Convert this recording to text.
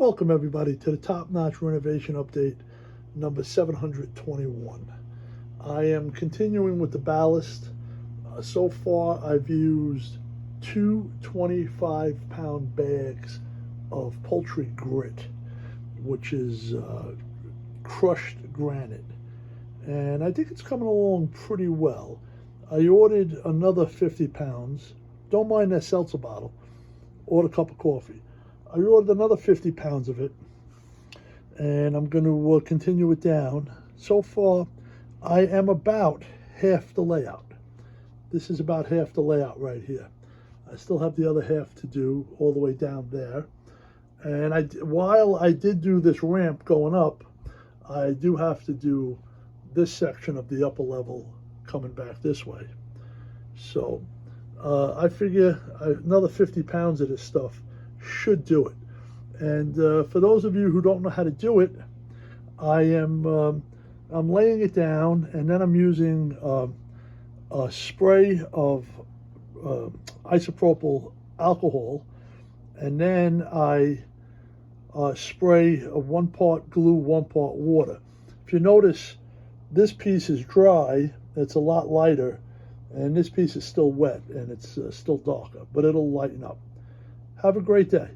Welcome everybody to the Top Notch Renovation Update number 721. I am continuing with the ballast. So far I've used two 25-pound bags of poultry grit, which is crushed granite. And I think it's coming along pretty well. I ordered another 50 pounds. Don't mind that seltzer bottle. Ordered a cup of coffee. I ordered another 50 pounds of it, and I'm going to continue it down. So far, I am about half the layout. This is about half the layout right here. I still have the other half to do all the way down there. And while I did do this ramp going up, I do have to do this section of the upper level coming back this way. So I figure another 50 pounds of this stuff should do it. And for those of you who don't know how to do it, I'm laying it down, and then I'm using a spray of isopropyl alcohol, and then I spray 1 part glue, 1 part water. If you notice, this piece is dry, it's a lot lighter, and this piece is still wet and it's still darker, but it'll lighten up. Have a great day.